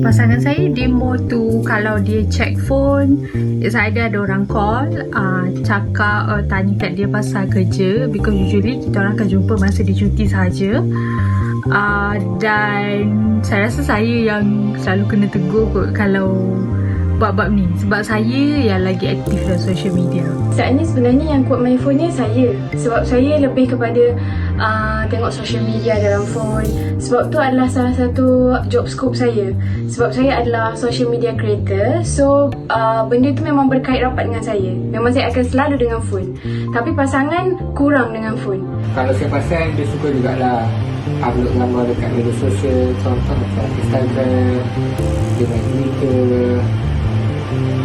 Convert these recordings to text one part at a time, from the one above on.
pasangan saya dia more tu kalau dia check phone, saya ada orang call, cakap, tanya kat dia pasal kerja, because usually kita orang akan jumpa masa dia cuti saja. Dan saya rasa saya yang selalu kena tegur kot kalau bab-bab ni, sebab saya yang lagi aktif dalam social media. Saat ni sebenarnya yang kuat main phone ni saya, sebab saya lebih kepada tengok social media dalam phone. Sebab tu adalah salah satu job scope saya, sebab saya adalah social media creator. So benda tu memang berkait rapat dengan saya. Memang saya akan selalu dengan phone, tapi pasangan kurang dengan phone. Kalau saya pasal dia suka jugalah upload gambar dekat media sosial, contoh macam Instagram, dia main Twitter.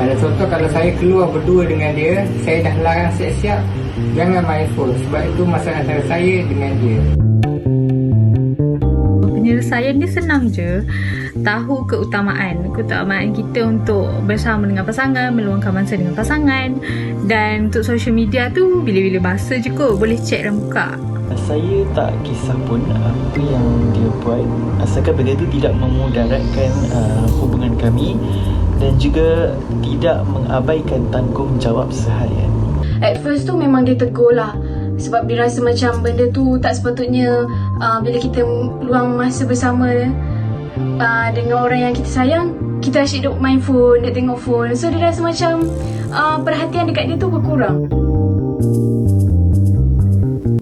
Ada contoh kalau saya keluar berdua dengan dia, saya dah larang siap-siap jangan main phone, sebab itu masalah antara saya dengan dia. Penyelesaian dia senang je. Tahu keutamaan kita untuk bersama dengan pasangan, meluangkan masa dengan pasangan. Dan untuk social media tu, bila-bila masa je kot boleh check dan buka. Saya tak kisah pun apa yang dia buat, asalkan benda itu tidak memudaratkan hubungan kami dan juga tidak mengabaikan tanggungjawab seharian. At first tu memang dia tegur lah, sebab dia rasa macam benda tu tak sepatutnya. Bila kita luang masa bersama dengan orang yang kita sayang, kita asyik duk main phone, duk tengok phone. So dia rasa macam perhatian dekat dia tu berkurang.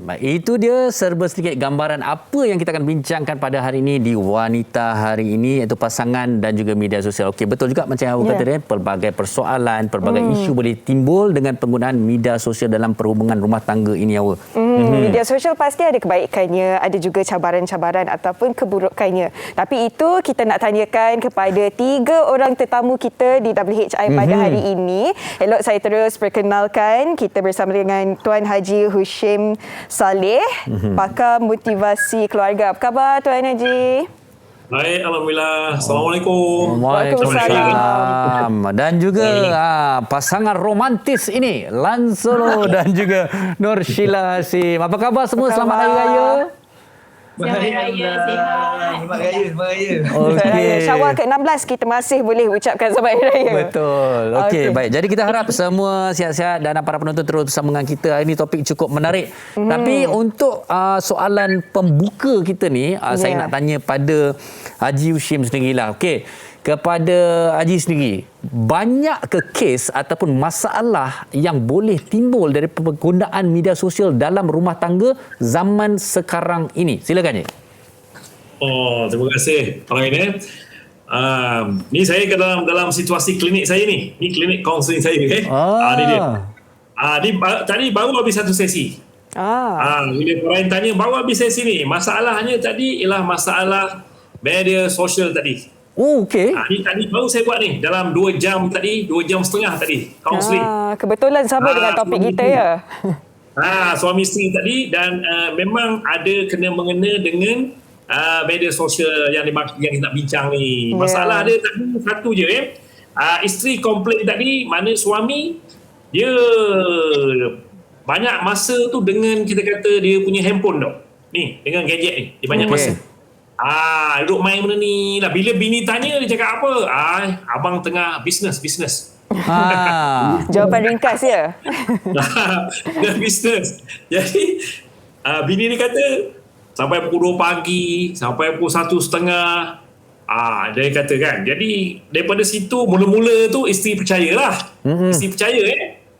Baik, itu dia serba sedikit gambaran apa yang kita akan bincangkan pada hari ini di Wanita Hari Ini, iaitu pasangan dan juga media sosial. Okey, betul juga macam yang awak kata dia, pelbagai persoalan, pelbagai isu boleh timbul dengan penggunaan media sosial dalam perhubungan rumah tangga ini, awak. Media sosial pasti ada kebaikannya, ada juga cabaran-cabaran ataupun keburukannya. Tapi itu kita nak tanyakan kepada 3 orang tetamu kita di WHI pada hari ini. Elok saya terus perkenalkan, kita bersama dengan Tuan Haji Hushim Saleh, pakar motivasi keluarga. Apa khabar Tuan Haji? Baik, alhamdulillah. Assalamualaikum. Waalaikumsalam. Dan juga pasangan romantis ini, Lan Solo dan juga Nur Sheila Hasim. Apa khabar semua? Selamat Hari Raya. Selamat Raya, sihat. Selamat Raya. Okey. Syawal ke-16 kita masih boleh ucapkan Selamat Hari Raya. Betul. Okey, baik. Jadi kita harap semua sihat-sihat dan para penonton terus bersama dengan kita. Ini topik cukup menarik. Tapi untuk soalan pembuka kita ni, saya nak tanya pada Haji Hushim sendirilah. Okey. Kepada Haji sendiri, banyak ke kes ataupun masalah yang boleh timbul dari penggunaan media sosial dalam rumah tangga zaman sekarang ini? Silakan, Cik. Oh, terima kasih. Orang ini. Ni saya ke dalam situasi klinik saya ni. Ni klinik kaunseling saya. Ni dia. Tadi baru habis satu sesi. Bila orang tanya baru habis sesi ni, masalahnya tadi ialah masalah media sosial tadi. Oh, okey. Ni tadi baru saya buat ni dalam 2 jam tadi, 2 jam setengah tadi kaunseling. Kebetulan sama dengan topik kita ya. Suami isteri tadi, dan memang ada kena mengena dengan media sosial yang kita nak bincang ni. Masalah dia tadi satu je. Isteri komplain tadi, mana suami dia banyak masa tu dengan, kita kata, dia punya handphone tau. Ni, dengan gadget ni, dia banyak masa. Duduk main benda ni lah. Bila bini tanya, dia cakap apa? Abang tengah bisnes. Jawapan ringkas ya. Dah bisnes. Jadi bini dia kata sampai pukul 2 pagi, sampai pukul 1:30. Dia kata kan. Jadi daripada situ mula-mula tu isteri percayalah. Isteri percaya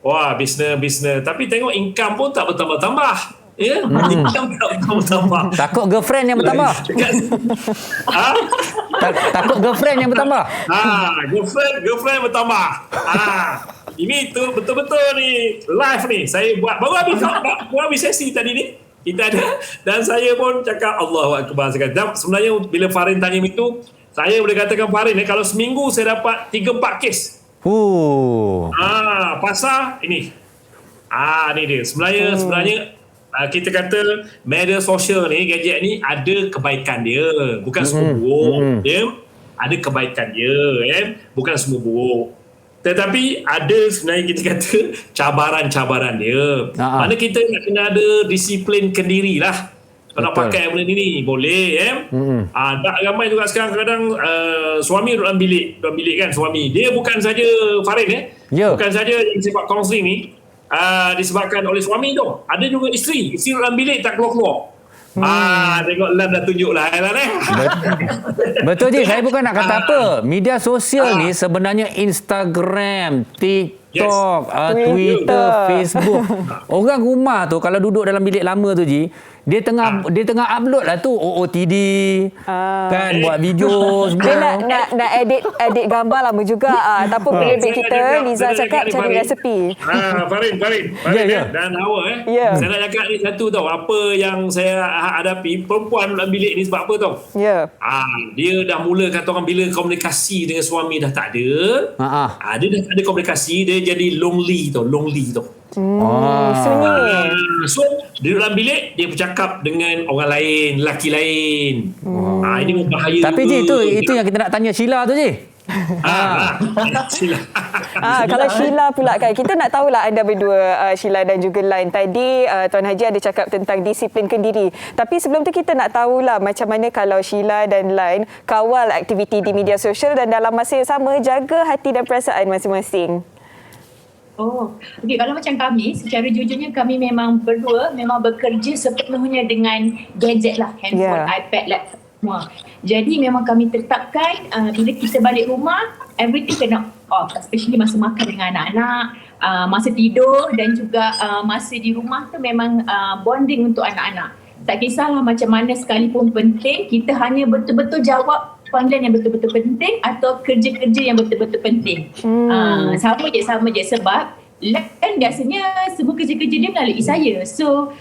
wah, bisnes. Tapi tengok income pun tak bertambah-tambah. Income tak bertambah. Takut girlfriend yang bertambah. Takut girlfriend yang bertambah. Girlfriend bertambah. Ini tu betul-betul ni live ni. Saya buat baru habis sesi tadi ni. Kita ada, dan saya pun cakap Allahu Akbar. Sebenarnya bila Farin tanya itu, saya boleh katakan Farin kalau seminggu saya dapat 3-4 kes. Pasal ini. Ni dia. Sebenarnya kita kata media sosial ni, gadget ni ada kebaikan dia, bukan semua buruk. Ada kebaikan dia, bukan semua buruk. Tetapi ada sebenarnya kita kata cabaran-cabaran dia. Mana kita nak kena ada disiplin kendiri lah. nak Betul. pakai benda ni boleh tak ramai juga sekarang kadang suami duduk dalam bilik kan, suami dia bukan saja Farin Ya. bukan saja yang sebab kaunseling ni disebabkan oleh suami tu, ada juga isteri duduk dalam bilik tak keluar-keluar. Tengok Lan dah tunjuk lah Lan Betul je, saya bukan nak kata apa. Media sosial ni sebenarnya Instagram, TikTok, Twitter, Facebook. Orang rumah tu kalau duduk dalam bilik lama tu Ji, dia tengah upload lah tu OOTD kan, buat video Dia semua. nak edit gambar lama juga. Ataupun penerbit kita Liza cakap cari resepi. Farin Ya. dan Hawa Ya. saya nak cakap ni satu tau, apa yang saya hadapi perempuan dalam bilik ni sebab apa tau. Ya. Dia dah mula kata orang bila komunikasi dengan suami dah tak ada. Dia dah tak ada komunikasi, dia jadi lonely tau. Sunyi. So dia dalam bilik dia bercakap dengan orang lain, lelaki lain. Ini berbahaya. Tapi Ji, itu yang kita nak tanya Sheila tu Ji. Sila. Kalau Sheila pula kan, kita nak tahulah anda berdua, Sheila dan juga Lan. Tadi Tuan Haji ada cakap tentang disiplinkan diri. Tapi sebelum tu kita nak tahulah macam mana kalau Sheila dan Lan kawal aktiviti di media sosial dan dalam masa yang sama jaga hati dan perasaan masing-masing. Okey, kalau macam kami, secara jujurnya kami memang berdua memang bekerja sepenuhnya dengan gadget lah, handphone, iPad, laptop semua. Jadi memang kami tetapkan bila kita balik rumah, everything kena off, especially masa makan dengan anak-anak, masa tidur dan juga masa di rumah tu memang bonding untuk anak-anak. Tak kisahlah macam mana sekalipun penting, kita hanya betul-betul jawab panggilan yang betul-betul penting atau kerja-kerja yang betul-betul penting. Sama je sebab Lan biasanya semua kerja-kerja dia melalui saya. So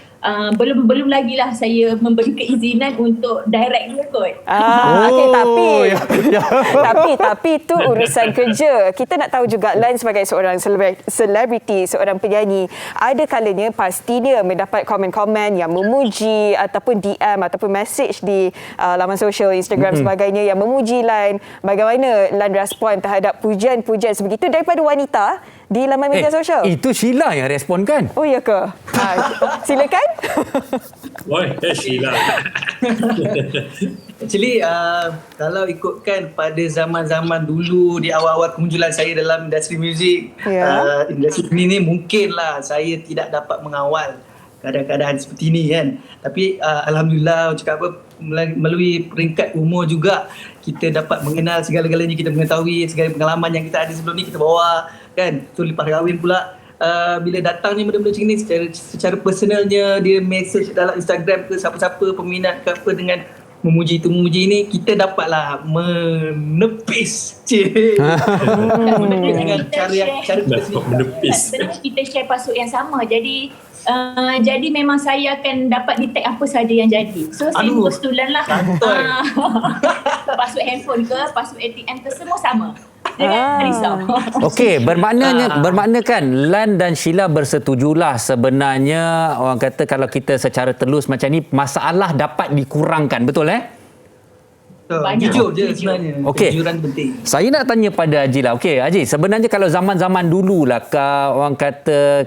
belum lagi lah saya memberi keizinan untuk direct dia kot. Tapi itu urusan kerja. Kita nak tahu juga Lan sebagai seorang selebriti, seorang penyanyi, ada kalanya pastinya mendapat komen-komen yang memuji ataupun DM ataupun message di laman sosial Instagram sebagainya yang memuji Lan. Bagaimana Lan respon terhadap pujian-pujian sebegitu daripada wanita di laman media sosial? Itu Sheila yang respon kan? Oh ya ke? Silakan. Sheila. Actually, kalau ikutkan pada zaman-zaman dulu di awal-awal kemunculan saya dalam industri muzik, industri ini mungkinlah saya tidak dapat mengawal keadaan-keadaan seperti ini kan. Tapi alhamdulillah, cakap apa, melalui peringkat umur juga kita dapat mengenal segala-galanya, kita mengetahui segala pengalaman yang kita ada sebelum ni kita bawa kan. So lepas kahwin pula, bila datangnya benda-benda macam ni secara personalnya, dia message dalam Instagram ke siapa-siapa peminat ke apa dengan memuji itu memuji ini, kita dapatlah menepis dengan cara menepis. Sebenarnya kita share password yang sama, jadi memang saya akan dapat detect apa saja yang jadi. So saya postulan lah password handphone ke password ATM ke semua sama. Jangan risau. Okey, bermakna kan Lan dan Sheila bersetujulah sebenarnya, orang kata kalau kita secara telus macam ni masalah dapat dikurangkan, betul Banyak. Jujur je sebenarnya. Okey. Kejujuran penting. Saya nak tanya pada Haji lah. Okey, Haji, sebenarnya kalau zaman-zaman dululah orang kata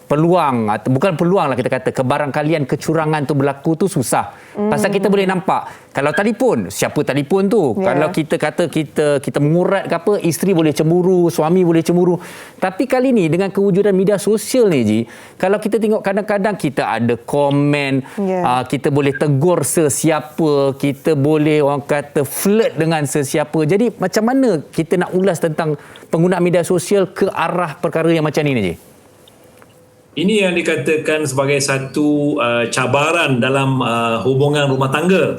peluang atau bukan peluang lah, kita kata kebarangkalian kecurangan tu berlaku tu susah. Pasal kita boleh nampak kalau telefon, siapa telefon tu? Kalau kita kata kita mengurat ke apa, isteri boleh cemburu, suami boleh cemburu. Tapi kali ni dengan kewujudan media sosial ni Ji, kalau kita tengok kadang-kadang kita ada komen, kita boleh tegur sesiapa, kita boleh orang kata flirt dengan sesiapa. Jadi macam mana kita nak ulas tentang penggunaan media sosial ke arah perkara yang macam ni Ji? Ini yang dikatakan sebagai satu cabaran dalam hubungan rumah tangga.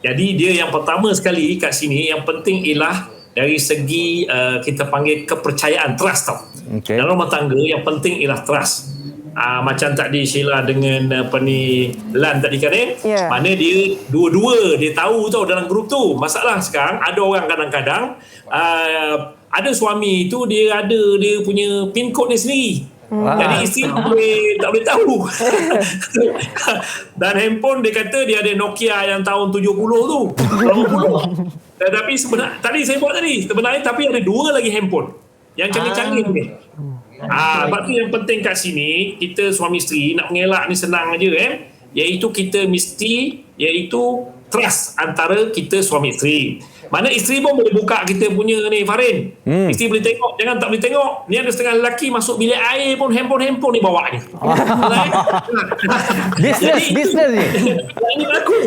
Jadi dia yang pertama sekali kat sini, yang penting ialah dari segi kita panggil kepercayaan, trust tau. Okay. Dalam rumah tangga yang penting ialah trust. Macam tadi Sheila dengan Lan tadi kan mana dia dua-dua dia tahu tau dalam grup tu. Masalah sekarang ada orang kadang-kadang ada suami tu dia punya pin code dia sendiri. Jadi isteri tak boleh tahu. Dan handphone dia kata dia ada Nokia yang tahun 70 tu, 80. Tapi sebenarnya tapi ada dua lagi handphone yang canggih-canggih ni. Sebab tu yang penting kat sini, kita suami isteri nak mengelak ni senang aja iaitu kita mesti trust antara kita suami isteri. Mana isteri pun boleh buka kita punya ni Farin. Isteri boleh tengok, jangan tak boleh tengok. Ni ada setengah lelaki masuk bilik air pun handphone ni bawa ni. Business ni. Ini aku.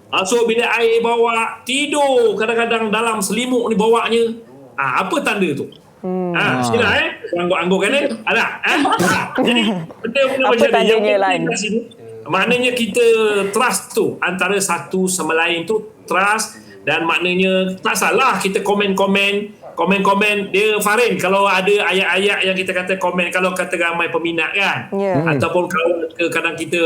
Masuk bilik air bawa, tidur kadang-kadang dalam selimut ni bawanya. Apa tanda tu? Sila angguk-angguk kan ada. Jadi benda macam ni yang penting kat sini. Maknanya kita trust tu antara satu sama lain tu, trust. Dan maknanya tak salah kita komen-komen dia Farin, kalau ada ayat-ayat yang kita kata komen, kalau kata ramai peminat kan, ataupun kalau kadang kita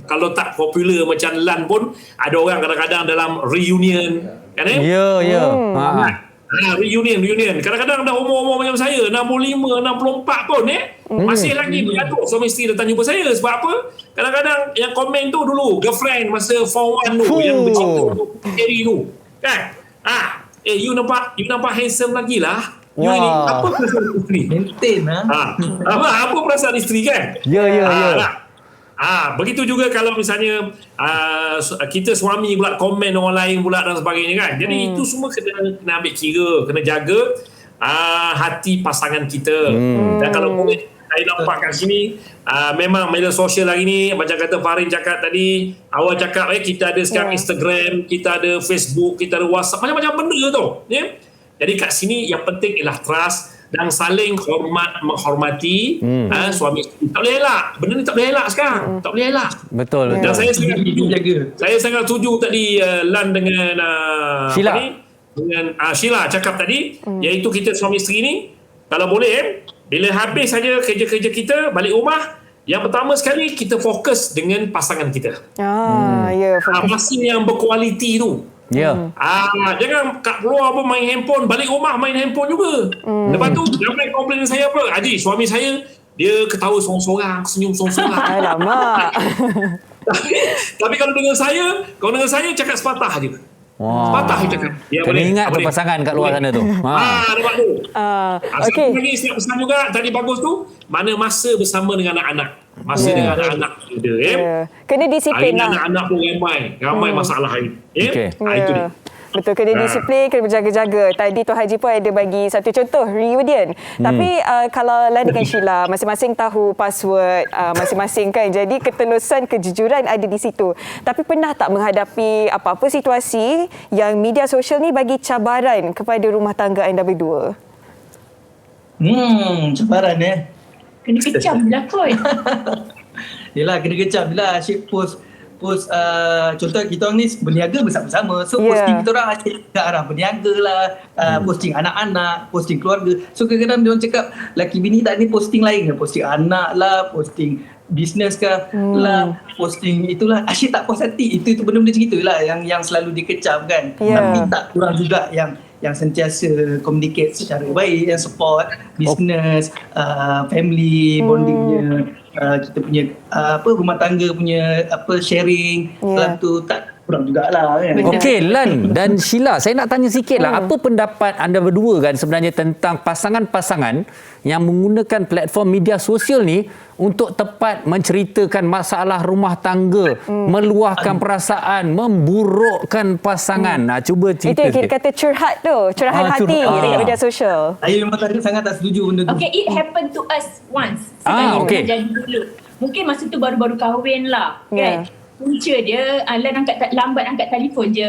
kalau tak popular macam LAN pun ada orang kadang-kadang dalam reunion kan reunion kadang-kadang dah umur-umur macam saya 65, 64 pun masih lagi bergaduh suami isteri datang jumpa saya. Sebab apa? Kadang-kadang yang komen tu dulu girlfriend masa form 1 tu yang bercinta tu kan. You nampak handsome lagi lah. You ni apa perasaan isteri? Maintain apa perasaan isteri kan? Ya. Begitu juga kalau misalnya kita suami pula komen orang lain pula dan sebagainya kan. Jadi itu semua kena ambil kira, kena jaga hati pasangan kita. Dan kalau boleh saya nampak kat sini memang media sosial hari ni macam kata Farin cakap tadi, awal cakap kita ada sekarang Instagram, kita ada Facebook, kita ada WhatsApp, macam-macam benda tu Jadi kat sini yang penting ialah trust dan saling menghormati suami isteri. Tak boleh elak. Benda ni tak boleh elak sekarang. Tak boleh elak. Betul. Dan saya sangat setuju. Saya sangat setuju tadi Lan dengan Sheila. Dengan Sheila cakap tadi, iaitu kita suami isteri ni kalau boleh bila habis saja kerja-kerja kita balik rumah, yang pertama sekali kita fokus dengan pasangan kita. Masa yang berkualiti tu. Jangan kat keluar pun main handphone, balik rumah main handphone juga. Lepas tu ramai komplain saya apa? Haji, suami saya dia ketawa sorang-sorang, senyum sorang-sorang. Alamak. Tapi kalau dengan saya cakap sepatah je. Sepatah je cakap. Kena ingat tu pasangan kat luar sana tu. Nampak tu. Okay. Satu lagi saya pesan juga tadi bagus tu, mana masa bersama dengan anak-anak. Masa dengan anak-anak dia. Kena disiplin lah. Anak-anak pun ramai masalah hari. Itu dia. Betul, kena disiplin, kena berjaga-jaga. Tadi Tuan Haji pun ada bagi satu contoh reunion. Tapi kalau Lan dengan Sheila, masing-masing tahu password masing-masing kan. Jadi ketelusan, kejujuran ada di situ. Tapi pernah tak menghadapi apa-apa situasi yang media sosial ni bagi cabaran kepada rumah tangga anda berdua? Cabaran Kena kecam lah kot. Yelah, kena kecam lah. Asyik post contoh kita orang ni berniaga bersama-sama. So posting kita orang asyik ke arah berniaga lah, posting anak-anak, posting keluarga. So kadang-kadang dia orang cakap laki bini tak ni posting lain ke, posting anak lah, posting bisnes ke lah, posting itulah, asyik tak puas hati. Itu benda-benda macam itulah yang selalu dikecam kan. Tapi tak kurang juga yang sentiasa communicate secara baik, yang support bisnes, family bondingnya, kita punya rumah tangga punya sharing, tu tak kurang jugalah kan. Okey, Lan dan Sheila, saya nak tanya sikit lah, apa pendapat anda berdua kan sebenarnya tentang pasangan-pasangan yang menggunakan platform media sosial ni untuk tepat menceritakan masalah rumah tangga, meluahkan perasaan, memburukkan pasangan. Cuba cerita. Itu kita kata curhat tu, curahan hati dekat media sosial. Saya memang sangat tak setuju benda tu. Okay, it happened to us once. Sekali jadi dulu. Mungkin masa tu baru-baru kahwin lah, kan? Punca dia, Lan lambat angkat telefon je.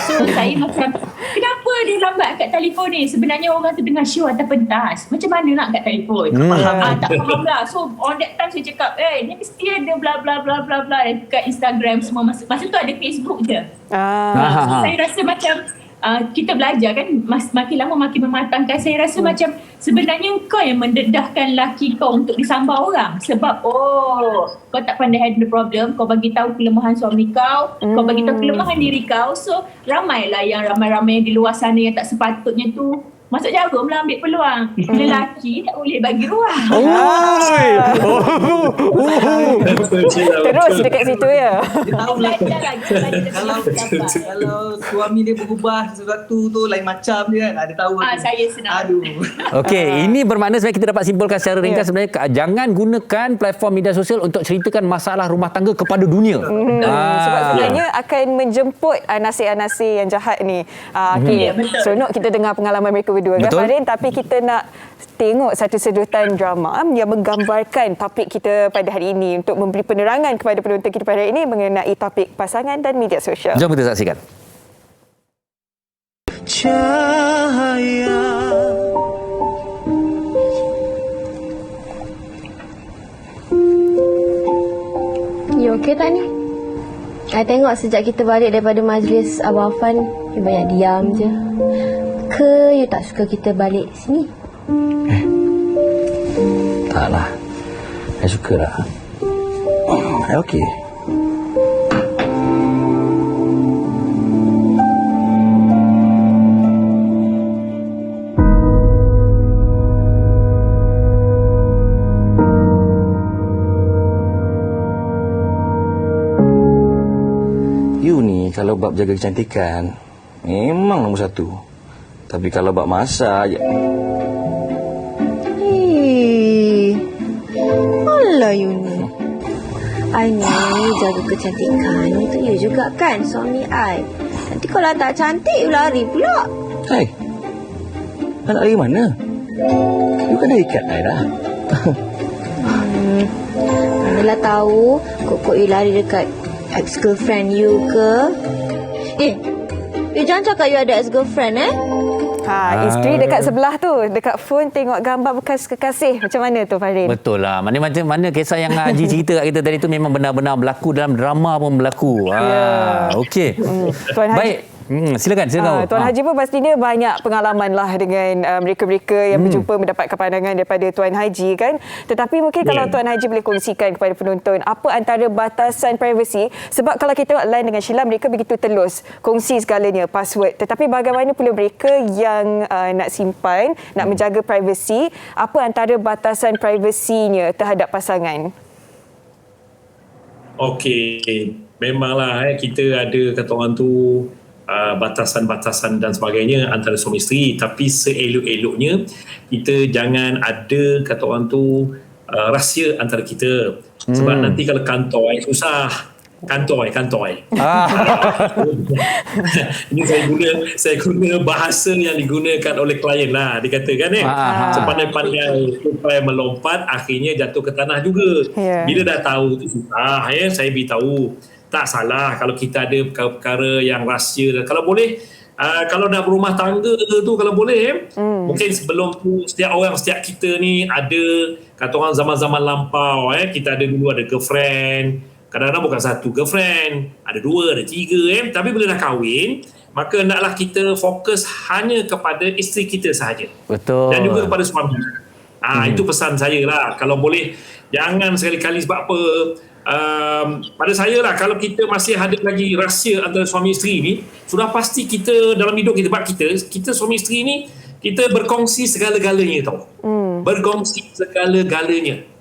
So saya macam, kenapa dia lambat angkat telefon ni? Sebenarnya orang tu dengar show atau pentas. Macam mana nak angkat telefon? Tak faham lah. So on that time saya cakap, ni mesti ada bla bla bla bla bla dekat Instagram semua. Masa tu ada Facebook je. So saya rasa macam kita belajar kan, makin lama makin mematangkan. Saya rasa macam sebenarnya kau yang mendedahkan laki kau untuk disambar orang. Sebab kau tak pandai handle problem, kau bagi tahu kelemahan suami kau, kau bagi tahu kelemahan diri kau. So ramai yang di luar sana yang tak sepatutnya tu masuk jarum lah ambil peluang. Lelaki tak boleh bagi ruang. Terus dekat situ ya. Dia tahu lah. Belajar lagi dapat. Kalau suami dia berubah sesuatu tu lain macam dia kan. Dia tahu. Saya senang. Aduh. Okey, ini bermakna sebenarnya kita dapat simpulkan secara ringkas sebenarnya jangan gunakan platform media sosial untuk ceritakan masalah rumah tangga kepada dunia. Sebab sebenarnya akan menjemput nasib-nasib yang jahat ni. Okay. Seronok kita dengar pengalaman mereka berdua kan Farin, tapi kita nak tengok satu sedutan drama yang menggambarkan topik kita pada hari ini untuk memberi penerangan kepada penonton kita pada hari ini mengenai topik pasangan dan media sosial. Jom kita saksikan. Cahaya You okey tak ni? I tengok sejak kita balik daripada majlis Abang Afan, you banyak diam je. Ke you tak suka kita balik sini? taklah. Saya suka lah. Saya okey. You ni kalau bab jaga kecantikan memang nombor satu. Tapi kalau bab masak je. Alah you ni. I ni jaga kecantikan untuk you juga kan suami I. Nanti kalau tak cantik you lari pula. Hai. Nak lari mana? You kan dah ikat I dah. Manalah tahu kok you lari dekat ex-girlfriend you ke? You jangan cakap you ada ex-girlfriend Isteri dekat sebelah tu, dekat phone tengok gambar bekas kekasih. Macam mana tu Farin? Betul lah. Mana kisah yang Haji cerita kat kita tadi tu memang benar-benar berlaku dalam drama pun berlaku. Okey. Tuan Haji. Baik. Silakan. Tuan Haji pun pastinya banyak pengalaman lah dengan mereka-mereka yang berjumpa mendapatkan pandangan daripada Tuan Haji kan. Tetapi mungkin kalau Tuan Haji boleh kongsikan kepada penonton apa antara batasan privasi, sebab kalau kita tengok line dengan Sheila, mereka begitu telus kongsi segalanya, password. Tetapi bagaimana pula mereka yang nak simpan, nak menjaga privasi, apa antara batasan privasinya terhadap pasangan? Okey, memanglah kita ada kata orang tu batasan-batasan dan sebagainya antara suami isteri, tapi seelok-eloknya kita jangan ada kata orang tu rahsia antara kita, sebab nanti kalau kantoi susah. Kantoi. Ini saya guna bahasa yang digunakan oleh klien lah, dikatakan sepandai-pandai supaya melompat akhirnya jatuh ke tanah juga. Bila dah tahu tu susah, saya beritahu tak salah kalau kita ada perkara yang rahsia. Kalau boleh, kalau dah berumah tangga tu kalau boleh, mungkin sebelum tu setiap kita ni ada kata orang zaman-zaman lampau, kita ada dulu ada girlfriend, kadang-kadang bukan satu girlfriend, ada dua, ada tiga, tapi bila dah kahwin, maka naklah kita fokus hanya kepada isteri kita sahaja. Betul. Dan juga kepada suami. Itu pesan saya lah. Kalau boleh, jangan sekali-kali sebab apa, pada saya lah, kalau kita masih ada lagi rahsia antara suami isteri ni, sudah pasti kita dalam hidup kita, sebab kita suami isteri ni, kita berkongsi segala-galanya tau. Berkongsi segala-galanya.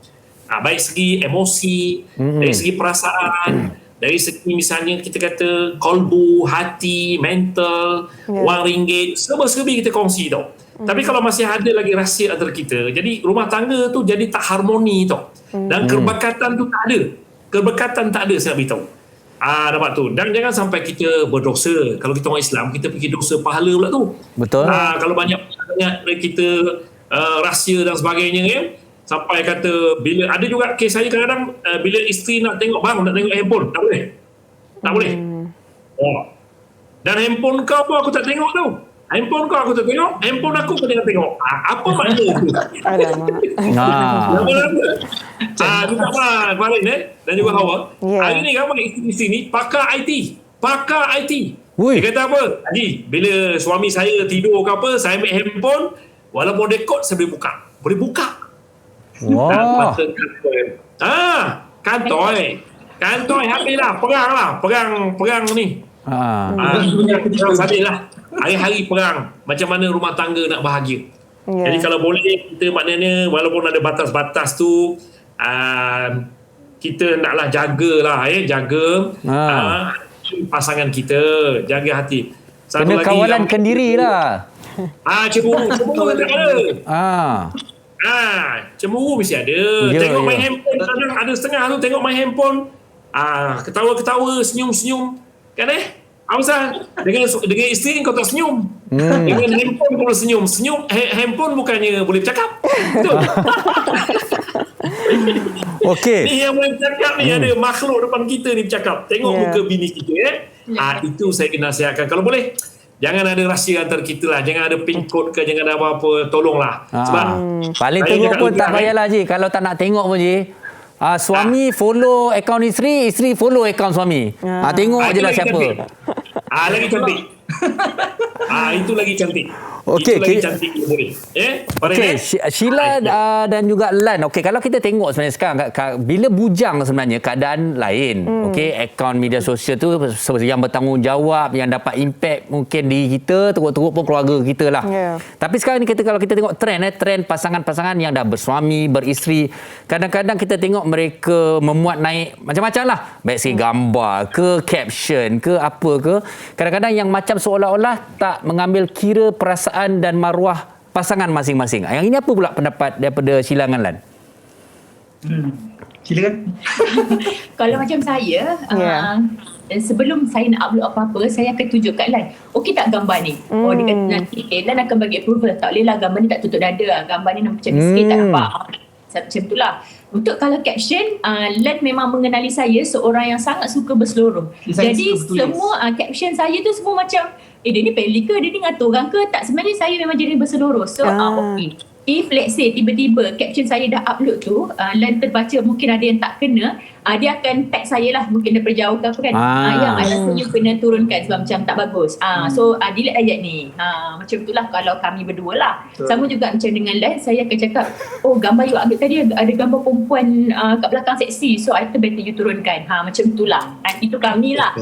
Baik segi emosi, dari segi perasaan, dari segi misalnya kita kata kolbu, hati, mental, wang ringgit, serba-serbi kita kongsi tau. Tapi kalau masih ada lagi rahsia antara kita, jadi rumah tangga tu jadi tak harmoni tau. Dan keberkatan tu tak ada. Keberkatan tak ada, saya nak beritahu. Dapat tu. Dan jangan sampai kita berdosa. Kalau kita orang Islam, kita pergi dosa pahala pula tu. Betul. Kalau banyak kita rahsia dan sebagainya, sampai kata, bila ada juga kes saya kadang-kadang, bila isteri nak tengok nak tengok handphone, tak boleh. Tak boleh. Dan handphone kau pun aku tak tengok tau. Handphone kau aku tak tengok, handphone aku pun tengok. Apa makna tu? Alamak. Juga Farin dan juga Hawa. Hari ni ramai isteri ni pakar IT. Dia kata apa? Haji, bila suami saya tidur ke apa, saya ambil handphone, walaupun rekod saya boleh buka. Wah. Kantoi habislah, perang ni. Perang sadis lah. hari-hari perang, macam mana rumah tangga nak bahagia. Jadi kalau boleh, kita maknanya walaupun ada batas-batas tu, kita naklah jagalah, jaga pasangan kita, jaga hati. Satu Kena lagi kawalan kendiri lah. Cemburu ada. Cemburu mesti ada. Tengok main handphone, kadang ada setengah tu tengok main handphone, ketawa-ketawa, senyum-senyum. Kan Hamzah, dengan isteri kau tak senyum. Dengan handphone kau senyum. Handphone bukannya boleh bercakap. Betul. Okey. Ni yang boleh bercakap ni, ada makhluk depan kita ni bercakap. Tengok muka bini kita itu saya nasihatkan. Kalau boleh, jangan ada rahsia antara kita lah. Jangan ada pin code ke, jangan ada apa-apa. Tolonglah. Sebab paling tengok pun tak payahlah Ji. Kalau tak nak tengok pun Ji, suami follow akaun isteri, isteri follow akaun suami. Tengok je lah siapa. Lagi cantik. Itu lagi cantik. Okey, itu lagi cantik boleh. Okey, Sheila dan juga Lan. Okey, kalau kita tengok sebenarnya sekarang bila bujang sebenarnya keadaan lain. Okey, akaun media sosial tu yang bertanggungjawab, yang dapat impact mungkin diri kita, teruk-teruk pun keluarga kita lah. Tapi sekarang ni kalau kita tengok trend pasangan-pasangan yang dah bersuami, beristeri, kadang-kadang kita tengok mereka memuat naik macam-macam lah. Baik segi gambar ke, caption ke, apa ke. Kadang-kadang yang macam seolah-olah tak mengambil kira perasaan dan maruah pasangan masing-masing. Yang ini apa pula pendapat daripada Sheila dengan Lan? Silakan. Kalau macam saya, sebelum saya nak upload apa-apa, saya akan tunjuk kat Lan. Okey tak gambar ni? Dia kata nanti Lan akan bagi approval. Tak boleh lah gambar ni tak tutup dada. Gambar ni macam ni sikit tak nampak. Macam itulah. Untuk kalau caption, Lan memang mengenali saya seorang yang sangat suka berseluruh. Jadi semua caption saya tu semua macam, dia ni pelik ke? Dia ni ngatur orang ke? Tak, sebenarnya saya memang jenis berseluruh. So, okay. If let's say tiba-tiba caption saya dah upload tu, Lan terbaca mungkin ada yang tak kena, dia akan tag saya lah, mungkin daripada jauh ke apa kan. Yang rasanya kena turunkan sebab macam tak bagus. So delete ayat ni. Macam itulah kalau kami berdua lah. Sama juga macam dengan Lan, saya akan cakap, gambar you upload tadi ada gambar perempuan kat belakang seksi, so itu better you turunkan. Macam itulah. Itu kami lah.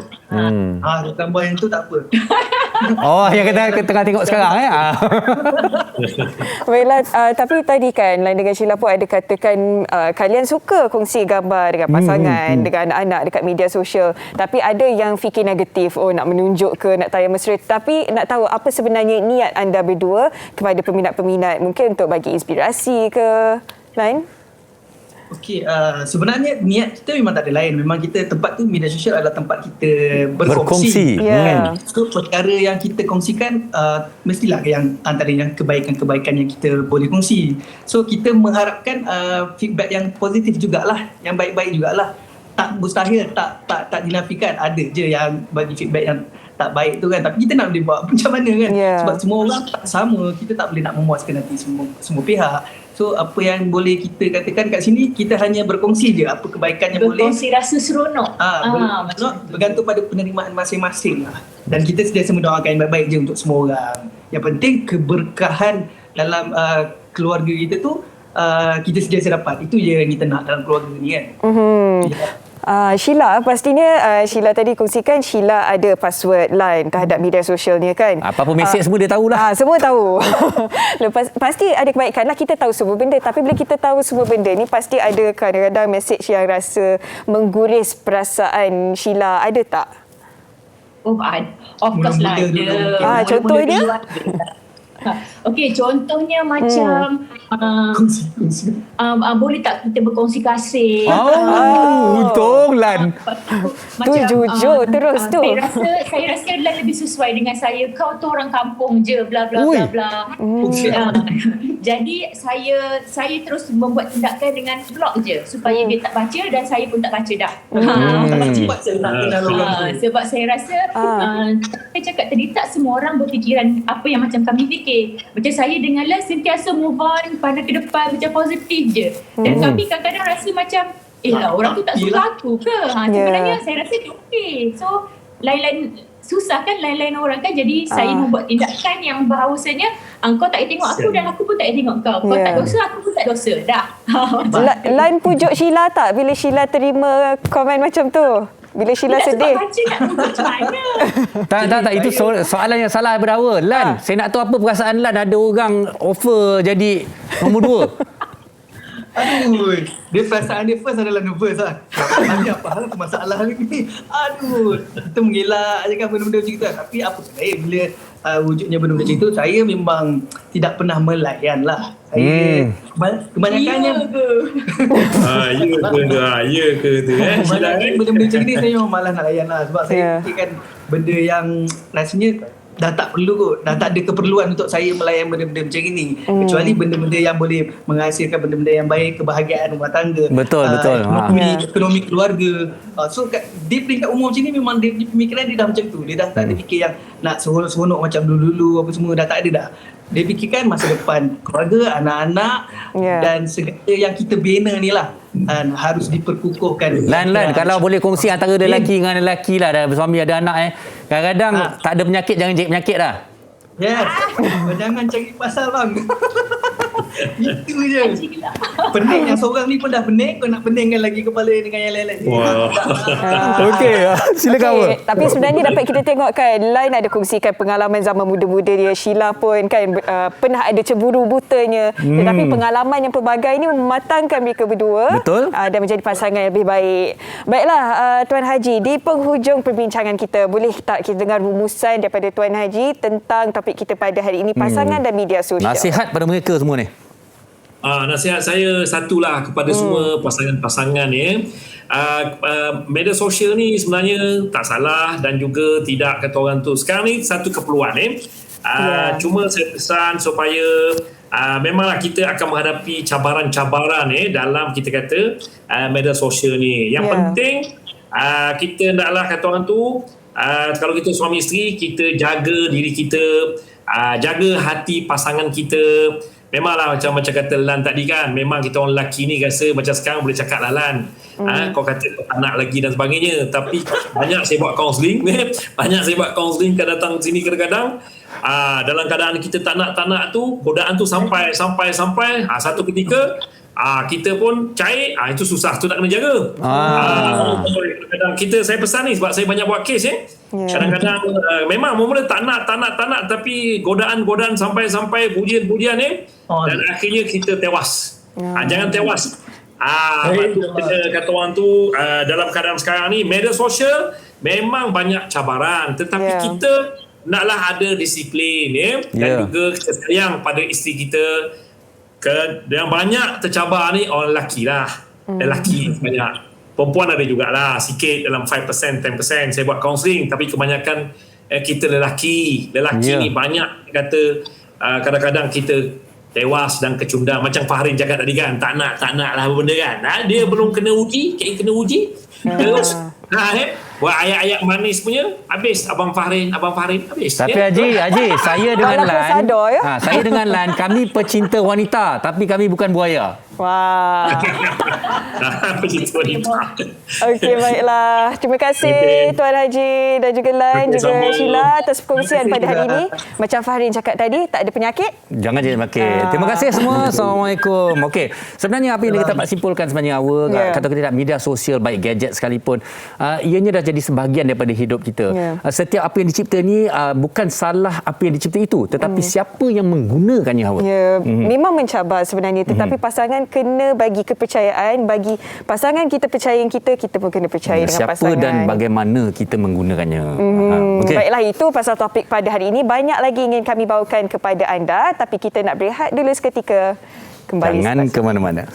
Gambar yang tu tak apa. Yang kita tengah tengok sekarang Baiklah, tapi tadi kan Lan dengan Sheila pun ada katakan kalian suka kongsi gambar dengan pasangan, dengan anak-anak dekat media sosial. Tapi ada yang fikir negatif, nak menunjuk ke, nak tayang mesra. Tapi nak tahu apa sebenarnya niat anda berdua kepada peminat-peminat, mungkin untuk bagi inspirasi ke, Lan? Okey, sebenarnya niat kita memang tak ada lain. Memang kita, tempat tu, media sosial adalah tempat kita berkongsi. So perkara yang kita kongsikan mestilah yang antara yang kebaikan-kebaikan yang kita boleh kongsi. So kita mengharapkan feedback yang positif jugalah, yang baik-baik jugalah. Tak mustahil, tak dinafikan. Ada je yang bagi feedback yang tak baik tu kan. Tapi kita nak boleh buat macam mana kan. Sebab semua orang tak sama. Kita tak boleh nak memuaskan hati semua pihak. So apa yang boleh kita katakan kat sini, kita hanya berkongsi je apa kebaikan yang boleh. Berkongsi rasa seronok. Bergantung pada penerimaan masing-masing lah. Dan kita sentiasa mendoakan yang baik-baik je untuk semua orang. Yang penting keberkahan dalam keluarga kita tu kita sentiasa dapat. Itu je yang kita nak dalam keluarga ni kan. Sheila, pastinya Sheila tadi kongsikan Sheila ada password Lan terhadap media sosialnya kan. Apa-apa mesej semua dia tahulah. Semua tahu. Lepas pasti ada kebaikan lah, kita tahu semua benda. Tapi bila kita tahu semua benda ni, pasti ada kadang-kadang mesej yang rasa mengguris perasaan Sheila. Ada tak? Of course lah ada. Contohnya? Okey, contohnya macam boleh tak kita berkongsi kasih? Untung Lan. Tu jujur terus tu. Saya rasa Lan lebih sesuai dengan saya. Kau tu orang kampung je, bla bla bla bla. Jadi saya terus membuat tindakan dengan blog je supaya dia tak baca dan saya pun tak baca dah. Sebab saya rasa saya cakap tadi, tak semua orang berfikiran apa yang macam kami fikir. Macam saya dengan Lan sentiasa move on, pandang ke depan, macam positif je. Dan kami kadang-kadang rasa macam lah orang tu tak suka aku ke. Sebenarnya saya rasa dia okey. So lain-lain susah kan lain-lain orang kan. Jadi saya membuat tindakan yang bahawasanya kau tak payah tengok aku dan aku pun tak payah tengok kau. Kau tak dosa, aku pun tak dosa. Dah. Lan pujuk Sheila tak bila Sheila terima komen macam tu? Bila Sheila sedih. Baca nak macam mana? Tak. Itu soalan yang salah berawal. Lan, saya nak tahu apa perasaan Lan ada orang offer jadi nombor 2. Aduh, dia perasaan dia first adalah nervous lah. Tanya apa hal masalah ni. Aduh, kita mengelak je kan benda-benda macam itu. Tapi apa saya bila wujudnya benda-benda macam itu, saya memang tidak pernah melayan lah. Saya kebanyakannya Ya ke tu benda-benda macam ni saya memang malas nak layan lah. Sebab saya fikirkan benda yang rasanya dah tak perlu kot, dah tak ada keperluan untuk saya melayan benda-benda macam ini, kecuali benda-benda yang boleh menghasilkan benda-benda yang baik, kebahagiaan rumah tangga, betul ekonomi keluarga. So di peringkat umur macam ni memang dia pemikiran dia dah macam tu, dia dah tak ada fikir yang nak seronok-seronok macam dulu-dulu apa semua, dah tak ada dah. Dia fikirkan masa depan keluarga, anak-anak dan segala yang kita bina ni lah harus diperkukuhkan. Lan, kalau boleh kongsi antara lelaki dengan lelaki lah, dah bersuami ada anak kadang-kadang tak ada penyakit, jangan cari penyakit lah. Yes, jangan cari pasal bang. Itu je. Pening yang seorang ni pun dah pening, kau nak peningkan lagi kepala dengan yang lain-lain. Okey, silakan. Okay. Tapi sebenarnya dapat kita tengok kan, Lan ada kongsikan pengalaman zaman muda-muda dia. Sheila pun kan pernah ada cemburu butanya. Tetapi pengalaman yang pelbagai ini mematangkan mereka berdua. Betul. Dan menjadi pasangan yang lebih baik. Baiklah, Tuan Haji, di penghujung perbincangan kita, boleh tak kita dengar rumusan daripada Tuan Haji tentang topik kita pada hari ini, pasangan dan media sosial. Nasihat pada mereka semua ni. Nasihat saya satulah kepada semua pasangan-pasangan ni. Media sosial ni sebenarnya tak salah dan juga tidak kata orang tu. Sekarang ni satu keperluan cuma saya pesan supaya memanglah kita akan menghadapi cabaran-cabaran dalam kita kata media sosial ni. Yang penting kita hendaklah kata orang tu kalau kita suami isteri, kita jaga diri kita, jaga hati pasangan kita. Memanglah macam kata Lan tadi kan, memang kita orang lelaki ni rasa macam sekarang boleh cakap lah Lan, kau kata kau tak nak lagi dan sebagainya, tapi banyak saya buat kaunseling kadang-kadang sini kadang-kadang dalam keadaan kita tak nak tu, godaan tu sampai satu ketika kita pun cair, itu susah, tu tak kena jaga. Kadang-kadang saya pesan ni sebab saya banyak buat kes kadang-kadang memang mula tak nak tapi godaan sampai pujian dan akhirnya kita tewas. Jangan tewas. Kita kata orang tu dalam keadaan sekarang ni media sosial memang banyak cabaran, tetapi kita naklah ada disiplin dan juga kita sayang pada isteri kita. Yang banyak tercabar ni orang lelaki lah. Lelaki banyak. Perempuan ada jugalah sikit dalam 5%, 10%. Saya buat kaunseling, tapi kebanyakan kita lelaki ni banyak kata kadang-kadang kita tewas dan kecundang. Macam Fahrin cakap tadi kan, tak nak lah benda kan. Dia belum kena uji, terus buat ayat-ayat manis punya, habis Abang Fahrin habis. Tapi Haji, saya dengan Lan, saya dengan Lan, kami pecinta wanita, tapi kami bukan buaya. Wah. Pecinta wanita. Okey, baiklah. Terima kasih Tuan Haji dan juga Lan, juga Sheila atas perkongsian pada hari ini. Macam Fahrin cakap tadi, tak ada penyakit. Jangan jadi penyakit. Terima kasih semua. Assalamualaikum. Okey, sebenarnya apa yang kita dapat simpulkan sebenarnya awal, kata kita media sosial baik gadget sekalipun, ianya dah jadi sebahagian daripada hidup kita. Setiap apa yang dicipta ni bukan salah apa yang dicipta itu, tetapi siapa yang menggunakannya awal. Memang mencabar sebenarnya, tetapi pasangan kena bagi kepercayaan, bagi pasangan kita percaya kita pun kena percaya dengan siapa pasangan. Dan bagaimana kita menggunakannya. Baiklah, itu pasal topik pada hari ini. Banyak lagi ingin kami bawakan kepada anda, tapi kita nak berehat dulu seketika. Kembali jangan ke mana-mana.